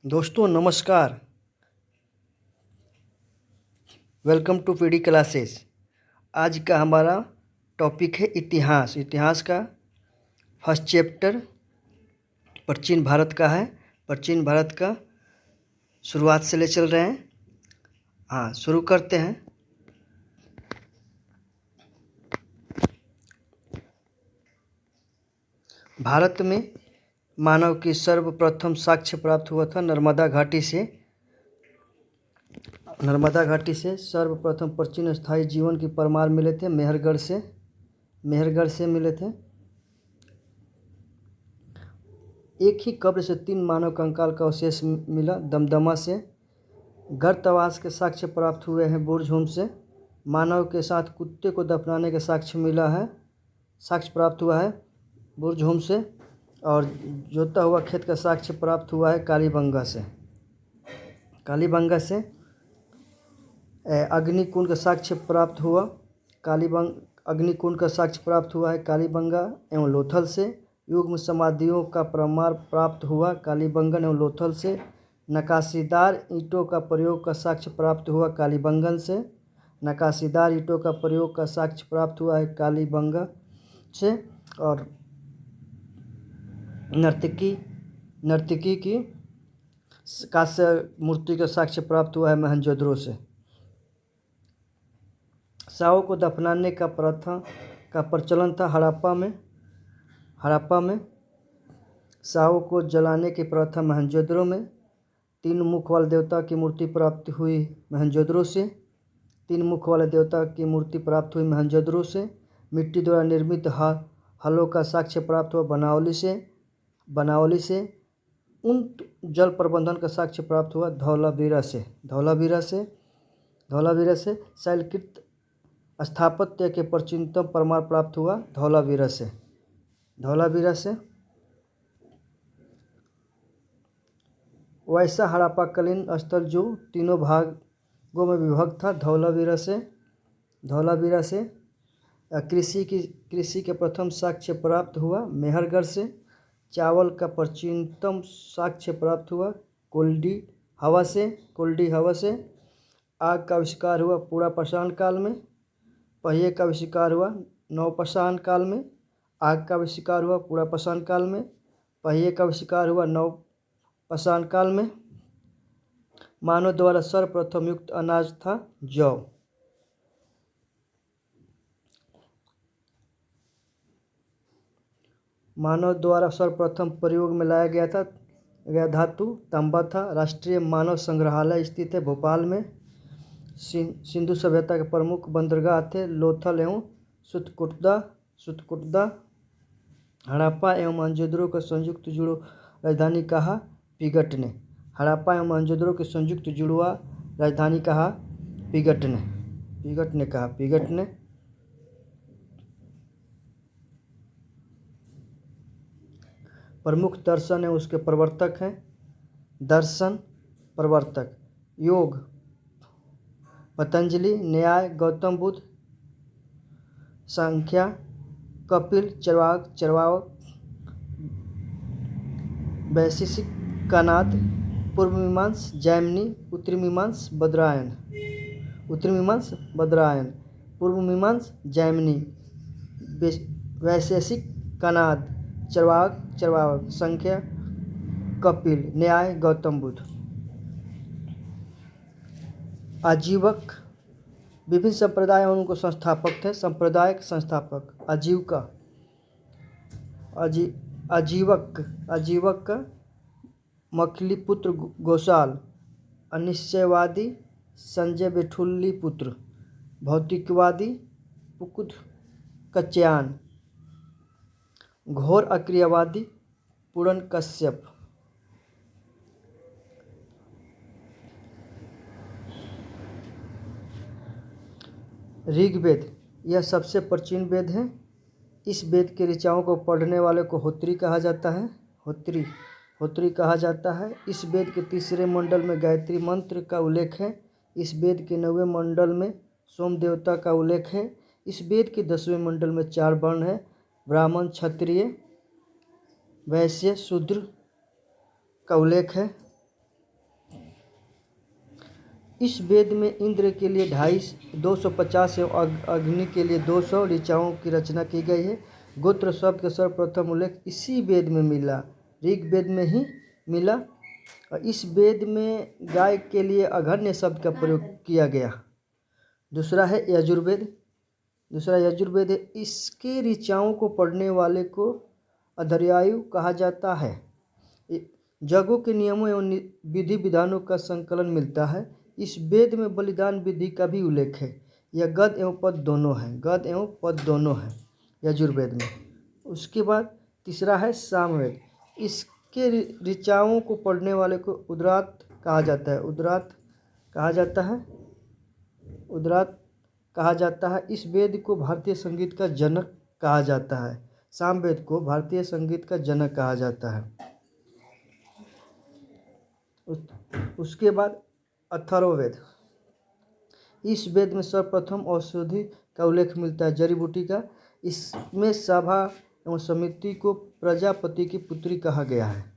दोस्तों नमस्कार। Welcome to PD classes. आज का हमारा टॉपिक है इतिहास। इतिहास का फर्स्ट चैप्टर प्राचीन भारत का है। प्राचीन भारत का शुरुआत से ले चल रहे हैं। शुरू करते हैं। भारत में मानव की सर्वप्रथम साक्ष्य प्राप्त हुआ था नर्मदा घाटी से। नर्मदा घाटी से सर्वप्रथम प्राचीन स्थायी जीवन की परमार मिले थे। मेहरगढ़ से मिले थे। एक ही कब्र से 3 मानव कंकाल का अवशेष मिला दमदमा से। गर्तवास के साक्ष्य प्राप्त हुए हैं बुरझूम से। मानव के साथ कुत्ते को दफनाने के साक्ष्य प्राप्त हुआ है बुरझूम से। और जोता हुआ खेत का साक्ष्य प्राप्त हुआ है कालीबंगा से। अग्निकुंड का साक्ष्य प्राप्त हुआ है कालीबंगा एवं लोथल से। युग्म समाधियों का प्रमाण प्राप्त हुआ कालीबंगन एवं लोथल से। नकाशीदार ईंटों का प्रयोग का साक्ष्य प्राप्त हुआ कालीबंगन से। नकाशीदार ईंटों का प्रयोग का साक्ष्य प्राप्त हुआ है कालीबंगा से। और नर्तकी की कांस्य मूर्ति का साक्ष्य प्राप्त हुआ है मोहनजोदड़ो से। शवों को दफनाने का प्रथा का प्रचलन था हड़प्पा में। शवों को जलाने की प्रथा मोहनजोदड़ो में। 3 मुख वाले देवता की मूर्ति प्राप्त हुई मोहनजोदड़ो से। 3 मुख वाले देवता की मूर्ति प्राप्त हुई मोहनजोदड़ो से। मिट्टी द्वारा निर्मित हलों का साक्ष्य प्राप्त हुआ बनावली से। ऊंट जल प्रबंधन का साक्ष्य प्राप्त हुआ धौलावीरा से। शैलकृत स्थापत्य के प्राचीनतम प्रमाण प्राप्त हुआ धौलावीरा से। वैसा हड़प्पाकालीन स्थल जो 3 भागों में विभक्त था धौलावीरा से। कृषि के प्रथम साक्ष्य प्राप्त हुआ मेहरगढ़ से। चावल का प्राचीनतम साक्ष्य प्राप्त हुआ कोल्डी हवा से। आग का आविष्कार हुआ पुरापाषाण काल में। पहिए का आविष्कार हुआ नवपाषाण काल में। आग का आविष्कार हुआ पुरापाषाण काल में। पहिए का आविष्कार हुआ नवपाषाण काल में। मानव द्वारा सर्वप्रथम युक्त अनाज था जौ। मानव द्वारा सर्वप्रथम प्रयोग में लाया गया धातु तांबा था। राष्ट्रीय मानव संग्रहालय स्थित है भोपाल में। सिंधु सभ्यता के प्रमुख बंदरगाह थे लोथल एवं सुतकुटदा। हड़प्पा एवं मोहनजोदड़ो का संयुक्त जुड़वा राजधानी कहा पिगट ने। हड़प्पा एवं मोहनजोदड़ो की संयुक्त जुड़वा राजधानी कहा पिगट ने। प्रमुख दर्शन है उसके प्रवर्तक हैं। दर्शन प्रवर्तक योग पतंजलि, न्याय गौतम बुद्ध, सांख्य कपिल, चरवाक, वैशेषिक कनाद, पूर्व मीमांस जैमिनी, उत्तरी मीमांस बदरायन, पूर्व मीमांस जैमिनी, वैशेषिक कनाद, चरवाक, संख्या कपिल, न्याय गौतम बुद्ध। आजीवक विभिन्न संप्रदाय और उनको संस्थापक थे। सांप्रदायिक संस्थापक आजीवक मखलीपुत्र गोसाल। अनिश्चयवादी संजय बेठुल्ली पुत्र। भौतिकवादी पुकुद कच्यान। घोर अक्रियावादी पूरन कश्यप। ऋग्वेद यह सबसे प्राचीन वेद है। इस वेद के ऋचाओं को पढ़ने वाले को होत्री कहा जाता है। इस वेद के 3रे मंडल में गायत्री मंत्र का उल्लेख है। इस वेद के 9वें मंडल में सोम देवता का उल्लेख है। इस वेद के 10वें मंडल में 4 वर्ण है ब्राह्मण, क्षत्रिय, वैश्य, शूद्र का उल्लेख है। इस वेद में इंद्र के लिए 250 एवं अग्नि के लिए 200 ऋचाओं की रचना की गई है। गोत्र शब्द का सर्वप्रथम उल्लेख इसी वेद में मिला, ऋग्वेद में ही मिला। और इस वेद में गाय के लिए अघन्य शब्द का प्रयोग किया गया। दूसरा यजुर्वेद है। इसके ऋचाओं को पढ़ने वाले को अधर्यायु कहा जाता है। जगों के नियमों एवं विधि विधानों का संकलन मिलता है। इस वेद में बलिदान विधि का भी उल्लेख है। यह गद एवं पद दोनों हैं यजुर्वेद में। उसके बाद तीसरा है सामवेद। इसके ऋचाओं को पढ़ने वाले को उद्रात कहा जाता है। इस वेद को भारतीय संगीत का जनक कहा जाता है। सामवेद को भारतीय संगीत का जनक कहा जाता है। उसके बाद अथर्ववेद। इस वेद में सर्वप्रथम औषधि का उल्लेख मिलता है, जड़ी बूटी का। इसमें सभा एवं समिति को प्रजापति की पुत्री कहा गया है।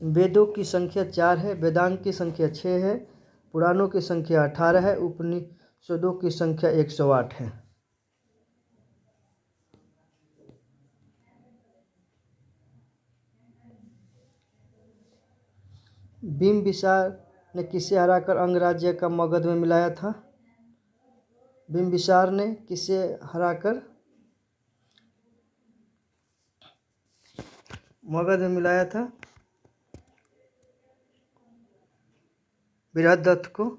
वेदों की संख्या 4 है, वेदांग की संख्या 6 है, पुराणों की संख्या 18 है, उपनिषदों की संख्या 108 है। बिम्बिसार ने किसे हराकर अंगराज्य का मगध में मिलाया था? बिम्बिसार ने किसे हराकर मगध में मिलाया था? बृहद्रथ को।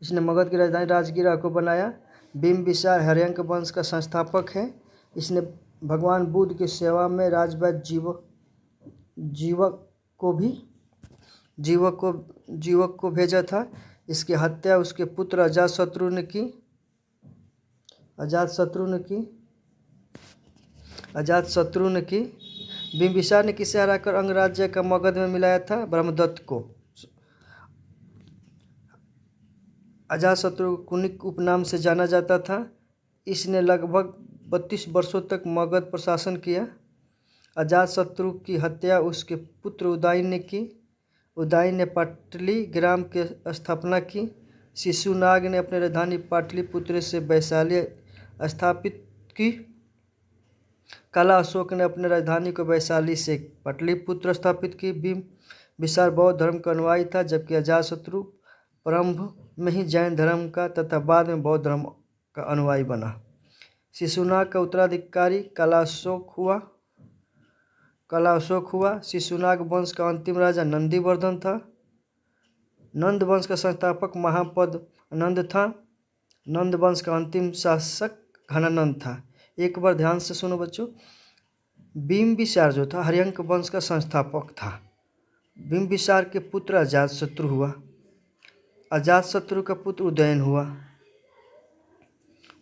इसने मगध की राजधानी राजगिरा को बनाया। बिम्बिसार हर्यंक वंश का संस्थापक है। इसने भगवान बुद्ध की सेवा में राजवैद्य जीवक को भेजा था। इसकी हत्या उसके पुत्र अजातशत्रु ने की। बिम्बिसार ने किसे हराकर अंगराज्य का मगध में मिलाया था? ब्रह्मदत्त को। अजातशत्रु कुनिक उपनाम से जाना जाता था। इसने लगभग 32 वर्षों तक मगध पर शासन किया। अजातशत्रु की हत्या उसके पुत्र उदयन ने की। उदयन ने पाटली ग्राम की स्थापना की। शिशुनाग ने अपनी राजधानी पाटलिपुत्र से वैशाली स्थापित की। कला अशोक ने अपनी राजधानी को वैशाली से पाटलिपुत्र स्थापित की। बिम्बिसार बौद्ध धर्म का अनुयायी था, जबकि अजातशत्रु प्रारंभ में ही जैन धर्म का तथा बाद में बौद्ध धर्म का अनुयायी बना। शिशुनाग का उत्तराधिकारी कला अशोक हुआ। शिशुनाग वंश का अंतिम राजा नंदीवर्धन था। नंद वंश का संस्थापक महापद नंद था। नंद वंश का अंतिम शासक घनानंद था। एक बार ध्यान से सुनो बच्चों। बिम्बिसार जो था हर्यंक वंश का संस्थापक था। बिम्बिसार के पुत्र अजातशत्रु हुआ। अजातशत्रु का पुत्र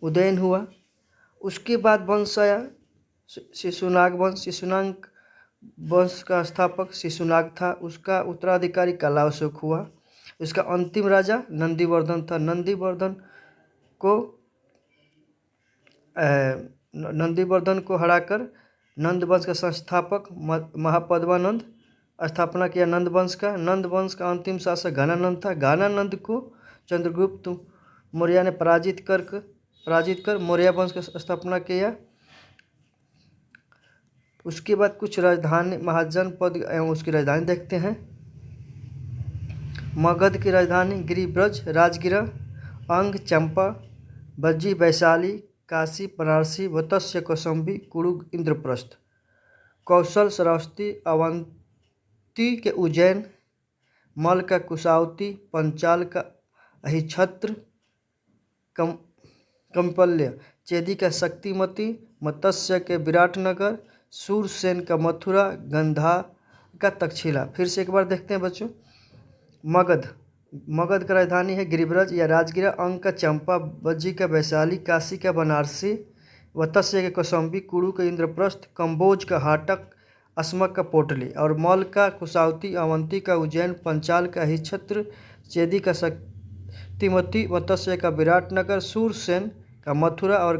उदयन हुआ। उसके बाद वंश आया शिशुनाग वंश। शिशुनाग वंश का स्थापक शिशुनाग था। उसका उत्तराधिकारी कला अशोक हुआ। उसका अंतिम राजा नंदीवर्धन था। नंदीवर्धन को हराकर नंद वंश का संस्थापक महापद्मानंद स्थापना किया नंद वंश का। नंद वंश का अंतिम शासक घनानंद था। घनानंद को चंद्रगुप्त मौर्य ने पराजित कर मौर्य वंश का स्थापना किया। उसके बाद कुछ राजधानी महाजनपद एवं उसकी राजधानी देखते हैं। मगध की राजधानी गिरिब्रज, राजगिरा, अंग, चंपा, बज्जी, वैशाली, काशी, बनारसी, वत्स्य, कौशाम्बी, कुरुग, इंद्रप्रस्थ। कौशल, श्रावस्ती, अवंती के उज्जैन, मल का कुशावती, पंचाल का अहिच्छत्र, कंपल्य, चेदी का शक्तिमती, मत्स्य के विराटनगर, सूरसेन का मथुरा, गंधार का तक्षशिला। फिर से एक बार देखते हैं बच्चों। मगध का राजधानी है गिरिब्रज या राजगिरा, अंग का चंपा, बज्जी का वैशाली, काशी का बनारसी, वत्स्य के कौशाम्बी, कुरु का इंद्रप्रस्थ, कंबोज का हाटक, अस्मक का पोटली, और मल का कुशावती, अवंती का उज्जैन, पंचाल का अहिच्छत्र, चेदी का शक्तिमती, वत्स्य का विराटनगर, सूरसेन का मथुरा और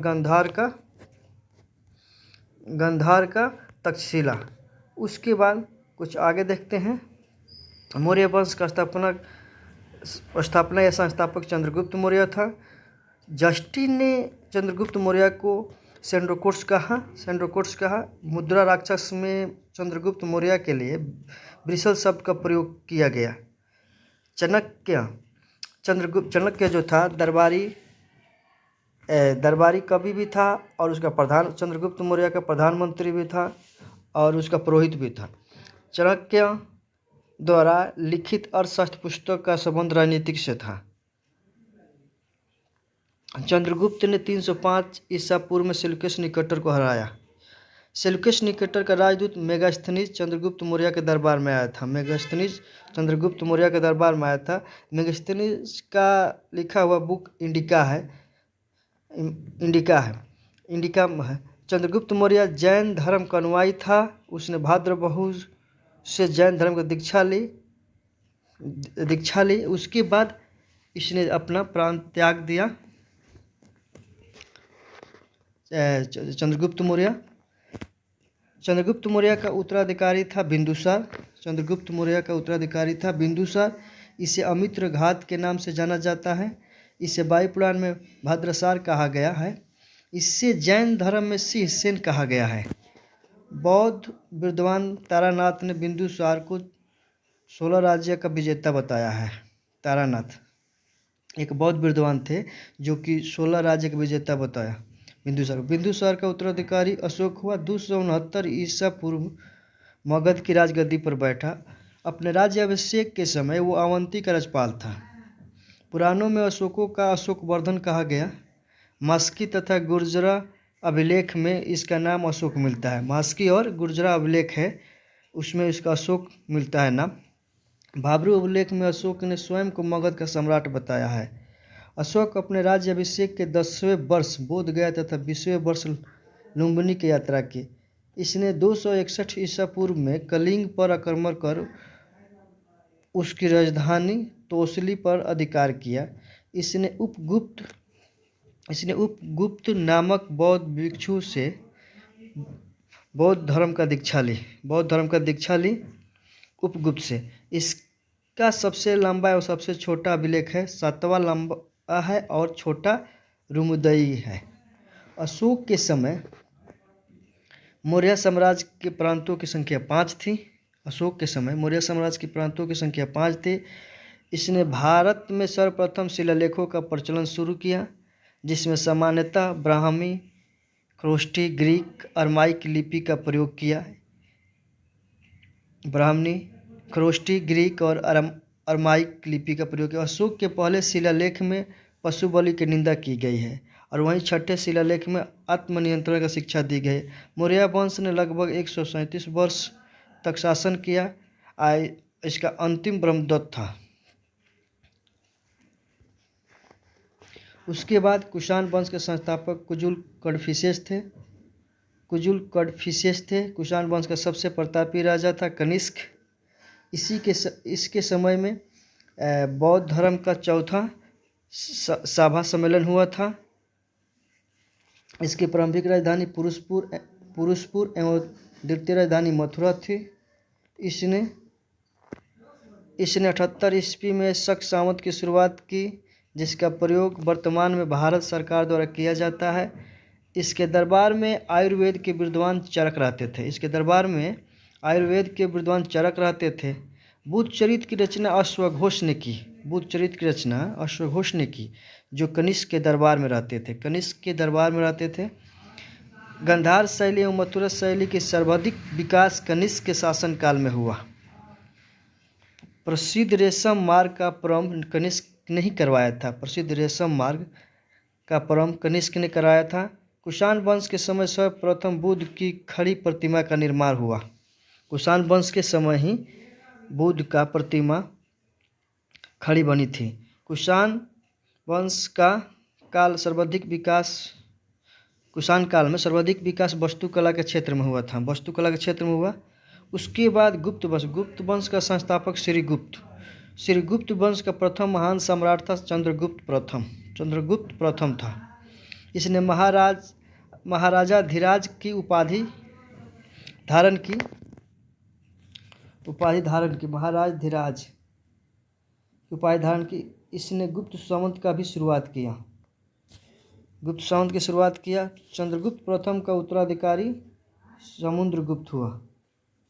गंधार का तक्षशिला। उसके बाद कुछ आगे देखते हैं। मौर्य वंश का स्थापना या संस्थापक चंद्रगुप्त मौर्य था। जस्टिन ने चंद्रगुप्त मौर्य को सेंड्रोकोट्स कहा। मुद्रा राक्षस में चंद्रगुप्त मौर्य के लिए ब्रिसल शब्द का प्रयोग किया गया। चाणक्य जो था दरबारी कवि भी था और उसका चंद्रगुप्त मौर्य का प्रधानमंत्री भी था और उसका पुरोहित भी था। चाणक्य द्वारा लिखित अर्थशास्त्र पुस्तक का संबंध राजनीतिक से था। चंद्रगुप्त ने 305 ईसा पूर्व में सेल्यूकस निकेटर को हराया। सेल्यूकस निकेटर का राजदूत मेगास्थनीज चंद्रगुप्त मौर्य के दरबार में आया था। मेगास्थनीज का लिखा हुआ बुक इंडिका है। चंद्रगुप्त मौर्य जैन धर्म का अनुयायी था। उसने भाद्रबहु से जैन धर्म की दीक्षा ली। उसके बाद इसने अपना प्राण त्याग दिया। चंद्रगुप्त मौर्य का उत्तराधिकारी था बिंदुसार। इसे अमित्र घात के नाम से जाना जाता है। इसे वायुपुराण में भद्रसार कहा गया है। इससे जैन धर्म में सिंह सेन कहा गया है। बौद्ध विद्वान तारानाथ ने बिंदुसार को 16 राज्य का विजेता बताया है। तारानाथ एक बौद्ध विद्वान थे जो कि 16 राज्य का विजेता बताया बिंदुसार का उत्तराधिकारी अशोक हुआ। 269 ईसा पूर्व मगध की राजगद्दी पर बैठा। अपने राज्याभिषेक के समय वो अवंती का राज्यपाल था। पुराणों में अशोकों का अशोकवर्धन कहा गया। मास्की तथा गुर्जरा अभिलेख में इसका नाम अशोक मिलता है। मास्की और गुर्जरा अभिलेख है, उसमें इसका अशोक मिलता है नाम। भाब्रू अभिलेख में अशोक ने स्वयं को मगध का सम्राट बताया है। अशोक अपने राज्याभिषेक के 10वें वर्ष बोध गया तथा 20वें वर्ष लुम्बिनी की यात्रा की। इसने 261 ईसा पूर्व में कलिंग पर आक्रमण कर उसकी राजधानी तोसली पर अधिकार किया। इसने उपगुप्त नामक बौद्ध भिक्षु से बौद्ध धर्म का दीक्षा ली उपगुप्त से। इसका सबसे लंबा और सबसे छोटा अभिलेख है। 7वां लंबा है और छोटा रुमुदई है। अशोक के समय मौर्य साम्राज्य के प्रांतों की संख्या 5 थी। थी। इसने भारत में सर्वप्रथम शिलालेखों का प्रचलन शुरू किया, जिसमें सामान्यतः ब्राह्मी, खरोष्टी, ग्रीक, अरमाइक लिपि का प्रयोग किया। अशोक के पहले शिलालेख में पशु बलि की निंदा की गई है और वहीं छठे शिलालेख में आत्मनियंत्रण का शिक्षा दी गई। मौर्य वंश ने लगभग 137 वर्ष तक शासन किया। इसका अंतिम ब्रह्मदत्त था। उसके बाद कुषाण वंश के संस्थापक कुजुल कड़फिसेस थे। कुषाण वंश का सबसे प्रतापी राजा था कनिष्क। इसके समय में बौद्ध धर्म का चौथा सभा सम्मेलन हुआ था। इसकी प्रारंभिक राजधानी पुरुषपुर एवं द्वितीय राजधानी मथुरा थी। इसने 78 ईस्वी में शक सावंत की शुरुआत की, जिसका प्रयोग वर्तमान में भारत सरकार द्वारा किया जाता है। इसके दरबार में आयुर्वेद के विद्वान चरक रहते थे। बुद्ध चरित्र की रचना अश्वघोष ने की, जो कनिष्क के दरबार में रहते थे। गांधार शैली एवं मथुरा शैली की सर्वाधिक विकास कनिष्क के शासनकाल में हुआ। प्रसिद्ध रेशम मार्ग का प्रारंभ कनिष्क ने कराया था। कुषाण वंश के समय सर्वप्रथम बुद्ध की खड़ी प्रतिमा का निर्माण हुआ। कुषाण वंश के समय ही बुद्ध का प्रतिमा खड़ी बनी थी। कुषाण काल में सर्वाधिक विकास वास्तुकला के क्षेत्र में हुआ। उसके बाद गुप्त वंश का संस्थापक श्रीगुप्त वंश का प्रथम महान सम्राट था चंद्रगुप्त प्रथम था। इसने महाराजा धीराज की उपाधि धारण की। उपाधि धारण की, महाराज धीराज की उपाधि धारण की। इसने गुप्त सामंत का भी शुरुआत किया, गुप्त सामंत की शुरुआत किया। चंद्रगुप्त प्रथम का उत्तराधिकारी समुद्रगुप्त हुआ,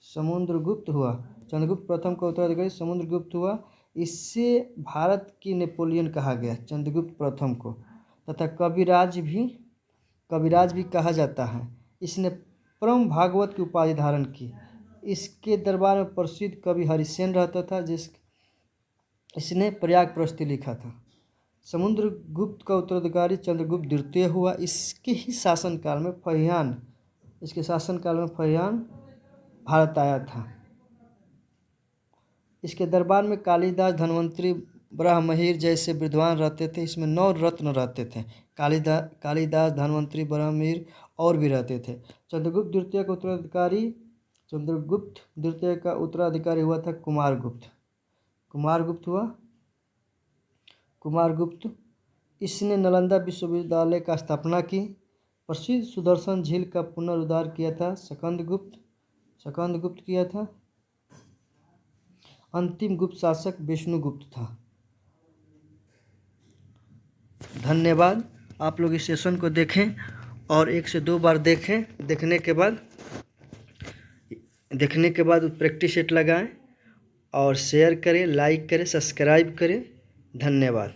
समुद्रगुप्त हुआ। चंद्रगुप्त प्रथम का उत्तराधिकारी समुद्रगुप्त हुआ। इससे भारत की नेपोलियन कहा गया चंद्रगुप्त प्रथम को, तथा कविराज भी कहा जाता है। इसने परम भागवत की उपाधि धारण की। इसके दरबार में प्रसिद्ध कवि हरिसेन रहता था, इसने प्रयाग प्रस्ती लिखा था। समुद्रगुप्त का उत्तराधिकारी चंद्रगुप्त द्वितीय हुआ। इसके शासनकाल में फहियान भारत आया था। इसके दरबार में कालिदास, धन्वंतरि, ब्रह्ममिहिर जैसे विद्वान रहते थे। इसमें 9 रत्न रहते थे, कालिदास, धन्वंतरि, ब्रह्ममिहिर और भी रहते थे। चंद्रगुप्त द्वितीय का उत्तराधिकारी हुआ था कुमारगुप्त। इसने नालंदा विश्वविद्यालय का स्थापना की। प्रसिद्ध सुदर्शन झील का पुनरुद्धार किया था सकंदगुप्त किया था। अंतिम गुप्त शासक विष्णुगुप्त था। धन्यवाद। आप लोग इस सेशन को देखें और 1 से 2 बार देखें। देखने के बाद प्रैक्टिस सेट लगाएं और शेयर करें, लाइक करें, सब्सक्राइब करें। धन्यवाद।